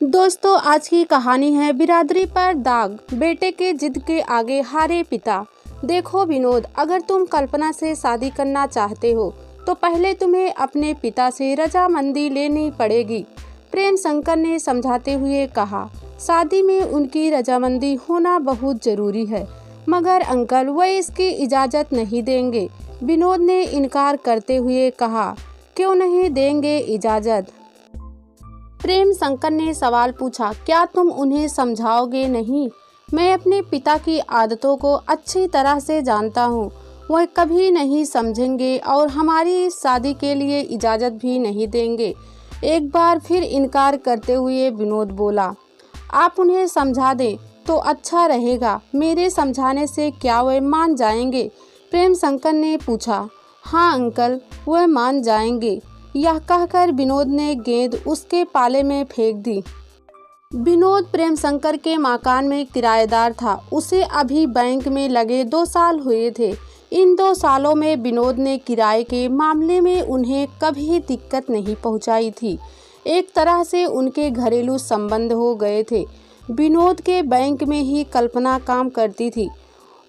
दोस्तों, आज की कहानी है बिरादरी पर दाग। बेटे के जिद के आगे हारे पिता। देखो विनोद, अगर तुम कल्पना से शादी करना चाहते हो तो पहले तुम्हें अपने पिता से रजामंदी लेनी पड़ेगी, प्रेम शंकर ने समझाते हुए कहा। शादी में उनकी रजामंदी होना बहुत जरूरी है, मगर अंकल वह इसकी इजाज़त नहीं देंगे। विनोद ने इनकार करते हुए कहा। क्यों नहीं देंगे इजाज़त? प्रेम शंकर ने सवाल पूछा। क्या तुम उन्हें समझाओगे नहीं? मैं अपने पिता की आदतों को अच्छी तरह से जानता हूँ। वह कभी नहीं समझेंगे और हमारी इस शादी के लिए इजाज़त भी नहीं देंगे। एक बार फिर इनकार करते हुए विनोद बोला। आप उन्हें समझा दें तो अच्छा रहेगा। मेरे समझाने से क्या वह मान जाएंगे? प्रेम शंकर ने पूछा। हाँ अंकल, वह मान जाएंगे। यह कहकर विनोद ने गेंद उसके पाले में फेंक दी। विनोद प्रेम शंकर के मकान में किराएदार था। उसे अभी बैंक में लगे 2 साल हुए थे। इन 2 सालों में विनोद ने किराए के मामले में उन्हें कभी दिक्कत नहीं पहुंचाई थी। एक तरह से उनके घरेलू संबंध हो गए थे। विनोद के बैंक में ही कल्पना काम करती थी।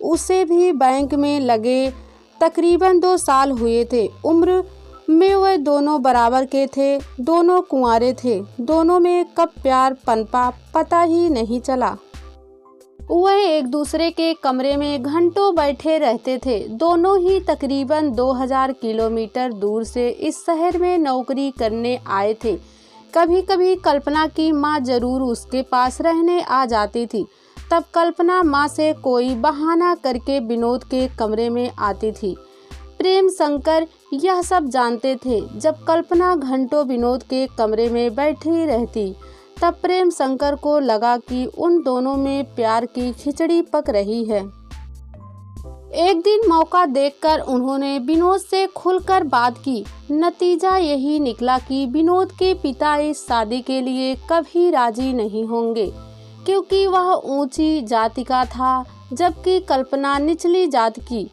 उसे भी बैंक में लगे तकरीबन 2 साल हुए थे। उम्र में वह दोनों बराबर के थे। दोनों कुंवारे थे। दोनों में कब प्यार पनपा पता ही नहीं चला। वह एक दूसरे के कमरे में घंटों बैठे रहते थे। दोनों ही तकरीबन 2000 किलोमीटर दूर से इस शहर में नौकरी करने आए थे। कभी कभी कल्पना की माँ जरूर उसके पास रहने आ जाती थी। तब कल्पना माँ से कोई बहाना करके विनोद के कमरे में आती थी। प्रेम शंकर यह सब जानते थे। जब कल्पना घंटों विनोद के कमरे में बैठी रहती, तब प्रेम शंकर को लगा कि उन दोनों में प्यार की खिचड़ी पक रही है। एक दिन मौका देखकर उन्होंने विनोद से खुलकर बात की। नतीजा यही निकला कि विनोद के पिता इस शादी के लिए कभी राजी नहीं होंगे, क्योंकि वह ऊंची जाति का था, जबकि कल्पना निचली जात की।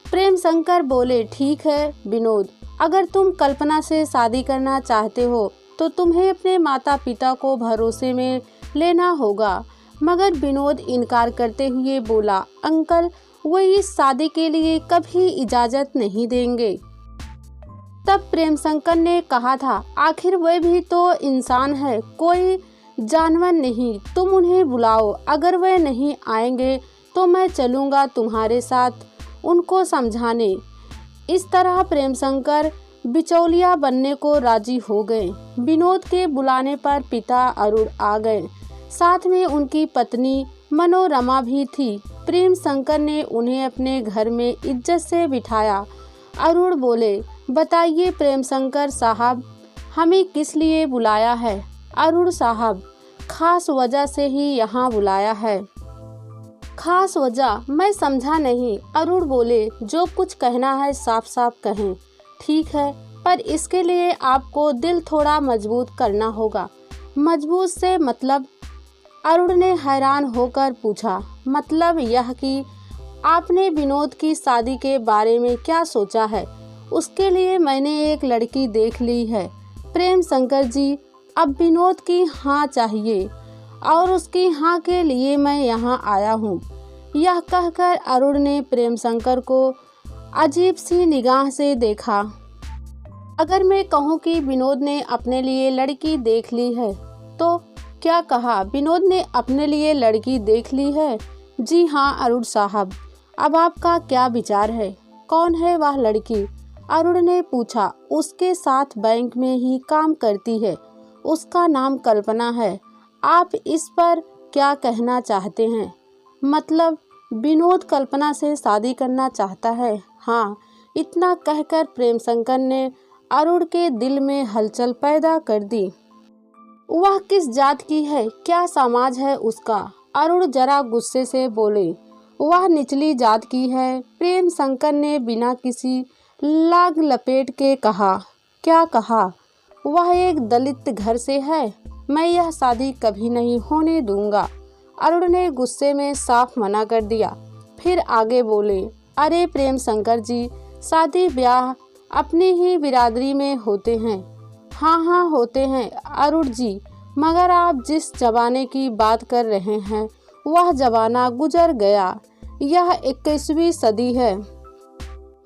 प्रेम शंकर बोले। ठीक है विनोद, अगर तुम कल्पना से शादी करना चाहते हो तो तुम्हें अपने माता पिता को भरोसे में लेना होगा। मगर विनोद इनकार करते हुए बोला। अंकल, वो इस शादी के लिए कभी इजाज़त नहीं देंगे। तब प्रेम शंकर ने कहा था, आखिर वह भी तो इंसान है, कोई जानवर नहीं। तुम उन्हें बुलाओ। अगर वह नहीं आएंगे तो मैं चलूँगा तुम्हारे साथ उनको समझाने। इस तरह प्रेम शंकर बिचौलिया बनने को राजी हो गए। विनोद के बुलाने पर पिता अरुण आ गए। साथ में उनकी पत्नी मनोरमा भी थी। प्रेम शंकर ने उन्हें अपने घर में इज्जत से बिठाया। अरुण बोले। बताइए प्रेम शंकर साहब, हमें किस लिए बुलाया है? अरुण साहब, खास वजह से ही यहाँ बुलाया है। खास वजह? मैं समझा नहीं। अरुण बोले। जो कुछ कहना है साफ साफ कहें। ठीक है, पर इसके लिए आपको दिल थोड़ा मजबूत करना होगा। मजबूत से मतलब? अरुण ने हैरान होकर पूछा। मतलब यह कि आपने विनोद की शादी के बारे में क्या सोचा है? उसके लिए मैंने एक लड़की देख ली है प्रेम शंकर जी। अब विनोद की हाँ चाहिए और उसकी हाँ के लिए मैं यहाँ आया हूँ। यह कहकर अरुण ने प्रेम शंकर को अजीब सी निगाह से देखा। अगर मैं कहूँ कि विनोद ने अपने लिए लड़की देख ली है तो? क्या कहा? विनोद ने अपने लिए लड़की देख ली है? जी हाँ अरुण साहब। अब आपका क्या विचार है? कौन है वह लड़की? अरुण ने पूछा। उसके साथ बैंक में ही काम करती है। उसका नाम कल्पना है। आप इस पर क्या कहना चाहते हैं? मतलब विनोद कल्पना से शादी करना चाहता है? हाँ। इतना कहकर प्रेम शंकर ने अरुण के दिल में हलचल पैदा कर दी। वह किस जात की है? क्या समाज है उसका? अरुण जरा गुस्से से बोले। वह निचली जात की है। प्रेम शंकर ने बिना किसी लाग लपेट के कहा। क्या कहा? वह एक दलित घर से है। मैं यह शादी कभी नहीं होने दूंगा। अरुण ने गुस्से में साफ मना कर दिया। फिर आगे बोले। अरे प्रेम शंकर जी, शादी ब्याह अपनी ही बिरादरी में होते हैं। हाँ हाँ होते हैं अरुण जी, मगर आप जिस जमाने की बात कर रहे हैं वह जमाना गुजर गया। यह 21वीं सदी है।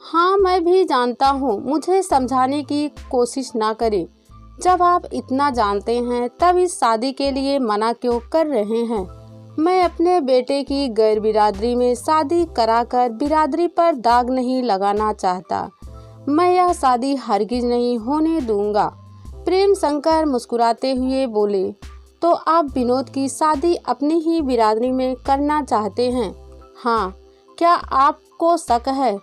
हाँ, मैं भी जानता हूँ, मुझे समझाने की कोशिश ना करें। जब आप इतना जानते हैं तब इस शादी के लिए मना क्यों कर रहे हैं? मैं अपने बेटे की गैर बिरादरी में शादी कराकर बिरादरी पर दाग नहीं लगाना चाहता। मैं यह शादी हरगिज नहीं होने दूंगा। प्रेम शंकर मुस्कुराते हुए बोले, तो आप विनोद की शादी अपनी ही बिरादरी में करना चाहते हैं? हाँ, क्या आपको शक है?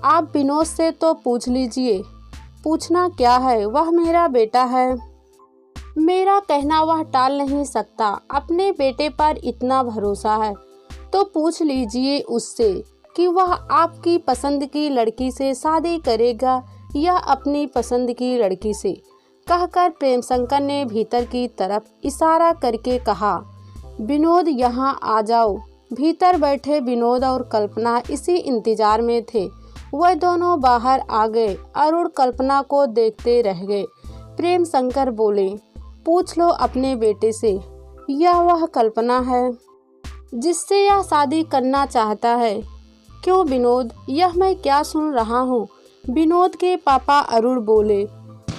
आप विनोद से तो पूछ लीजिए। पूछना क्या है, वह मेरा बेटा है। मेरा कहना वह टाल नहीं सकता। अपने बेटे पर इतना भरोसा है तो पूछ लीजिए उससे कि वह आपकी पसंद की लड़की से शादी करेगा या अपनी पसंद की लड़की से। कहकर प्रेम शंकर ने भीतर की तरफ इशारा करके कहा, विनोद यहाँ आ जाओ। भीतर बैठे विनोद और कल्पना इसी इंतजार में थे। वह दोनों बाहर आ गए। अरुण कल्पना को देखते रह गए। प्रेम शंकर बोले, पूछ लो अपने बेटे से, यह वह कल्पना है जिससे यह शादी करना चाहता है। क्यों विनोद, यह मैं क्या सुन रहा हूँ? विनोद के पापा अरुण बोले,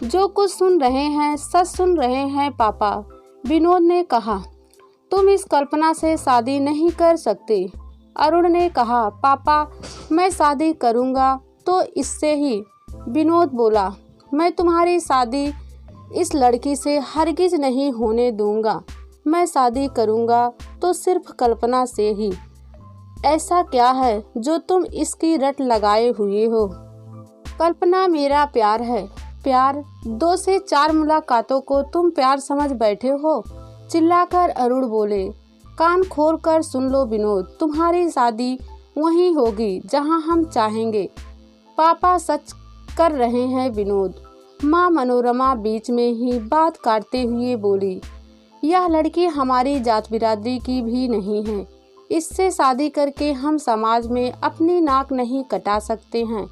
जो कुछ सुन रहे हैं सच सुन रहे हैं पापा। विनोद ने कहा, तुम इस कल्पना से शादी नहीं कर सकते। अरुण ने कहा, पापा मैं शादी करूँगा तो इससे ही। विनोद बोला, मैं तुम्हारी शादी इस लड़की से हरगिज नहीं होने दूंगा। मैं शादी करूंगा तो सिर्फ कल्पना से ही। ऐसा क्या है जो तुम इसकी रट लगाए हुए हो? कल्पना मेरा प्यार है। प्यार? 2 से 4 मुलाकातों को तुम प्यार समझ बैठे हो? चिल्लाकर अरुण बोले, कान खोल कर सुन लो विनोद, तुम्हारी शादी वहीं होगी जहां हम चाहेंगे। पापा सच कर रहे हैं विनोद। माँ मनोरमा बीच में ही बात काटते हुए बोली, यह लड़की हमारी जात बिरादरी की भी नहीं है। इससे शादी करके हम समाज में अपनी नाक नहीं कटा सकते हैं।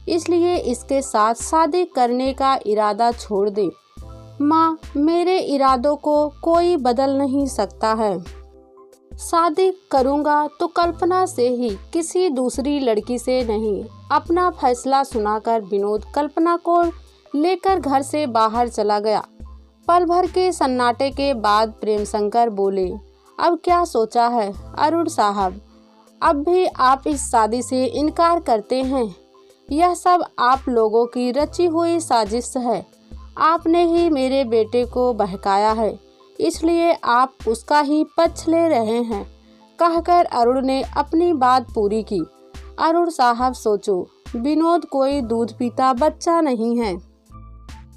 इसलिए इसके साथ शादी करने का इरादा छोड़ दे। माँ, मेरे इरादों को कोई बदल नहीं सकता है। शादी करूँगा तो कल्पना से ही, किसी दूसरी लड़की से नहीं। अपना फैसला सुनाकर विनोद कल्पना को लेकर घर से बाहर चला गया। पल भर के सन्नाटे के बाद प्रेम शंकर बोले, अब क्या सोचा है अरुण साहब? अब भी आप इस शादी से इनकार करते हैं? यह सब आप लोगों की रची हुई साजिश है। आपने ही मेरे बेटे को बहकाया है, इसलिए आप उसका ही पक्ष ले रहे हैं। कहकर अरुण ने अपनी बात पूरी की। अरुण साहब सोचो, विनोद कोई दूध पीता बच्चा नहीं है।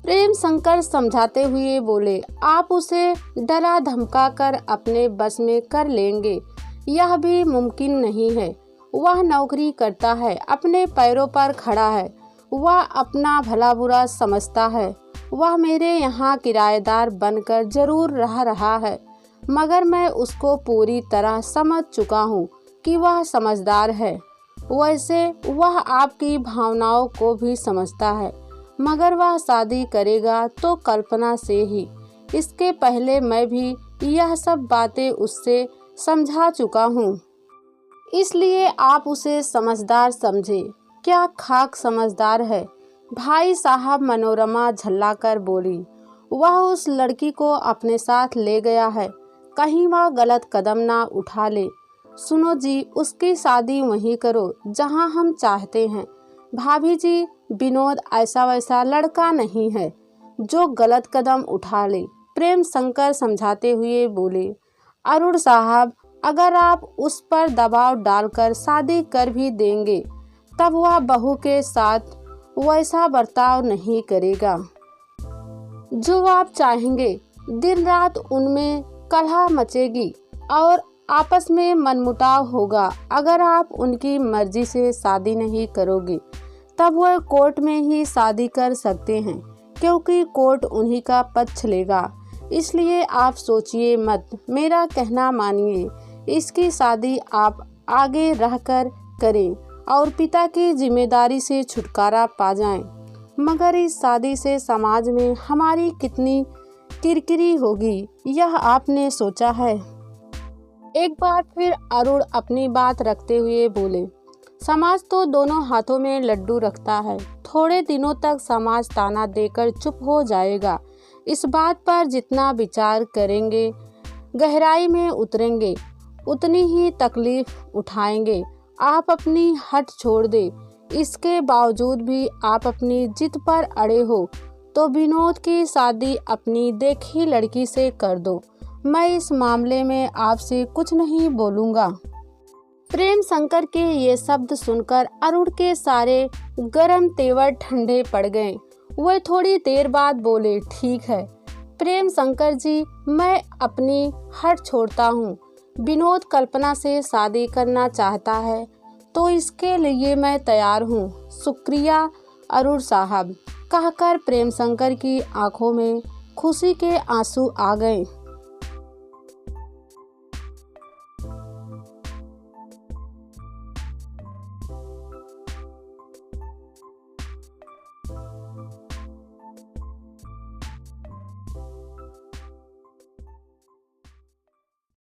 प्रेम शंकर समझाते हुए बोले, आप उसे डरा धमका कर अपने बस में कर लेंगे, यह भी मुमकिन नहीं है। वह नौकरी करता है, अपने पैरों पर खड़ा है। वह अपना भला बुरा समझता है। वह मेरे यहाँ किराएदार बनकर जरूर रह रहा है, मगर मैं उसको पूरी तरह समझ चुका हूँ कि वह समझदार है। वैसे वह आपकी भावनाओं को भी समझता है, मगर वह शादी करेगा तो कल्पना से ही। इसके पहले मैं भी यह सब बातें उससे समझा चुका हूँ। इसलिए आप उसे समझदार समझे। क्या खाक समझदार है? भाई साहब, मनोरमा झल्लाकर बोली, वह उस लड़की को अपने साथ ले गया है, कहीं वह गलत कदम ना उठा ले। सुनो जी, उसकी शादी वहीं करो जहां हम चाहते हैं। भाभी जी, विनोद ऐसा वैसा लड़का नहीं है जो गलत कदम उठा ले। प्रेम शंकर समझाते हुए बोले, अरुण साहब, अगर आप उस पर दबाव डालकर शादी कर भी देंगे तब वह बहू के साथ वैसा बर्ताव नहीं करेगा जो आप चाहेंगे। दिन रात उनमें कलह मचेगी और आपस में मनमुटाव होगा। अगर आप उनकी मर्जी से शादी नहीं करोगे तब वह कोर्ट में ही शादी कर सकते हैं, क्योंकि कोर्ट उन्हीं का पक्ष लेगा। इसलिए आप सोचिए मत, मेरा कहना मानिए। इसकी शादी आप आगे रहकर करें और पिता की जिम्मेदारी से छुटकारा पा जाएं। मगर इस शादी से समाज में हमारी कितनी किरकिरी होगी, यह आपने सोचा है? एक बार फिर अरुण अपनी बात रखते हुए बोले, समाज तो दोनों हाथों में लड्डू रखता है। थोड़े दिनों तक समाज ताना देकर चुप हो जाएगा। इस बात पर जितना विचार करेंगे, गहराई में उतरेंगे, उतनी ही तकलीफ उठाएंगे। आप अपनी हट छोड़ दे, इसके बावजूद भी आप अपनी जिद पर अड़े हो तो विनोद की शादी अपनी देखी लड़की से कर दो। मैं इस मामले में आपसे कुछ नहीं बोलूँगा। प्रेम शंकर के ये शब्द सुनकर अरुण के सारे गरम तेवर ठंडे पड़ गए। वह थोड़ी देर बाद बोले, ठीक है प्रेम शंकर जी, मैं अपनी हट छोड़ता हूँ। विनोद कल्पना से शादी करना चाहता है तो इसके लिए मैं तैयार हूँ। शुक्रिया अरुण साहब, कहकर प्रेम शंकर की आंखों में खुशी के आंसू आ गए।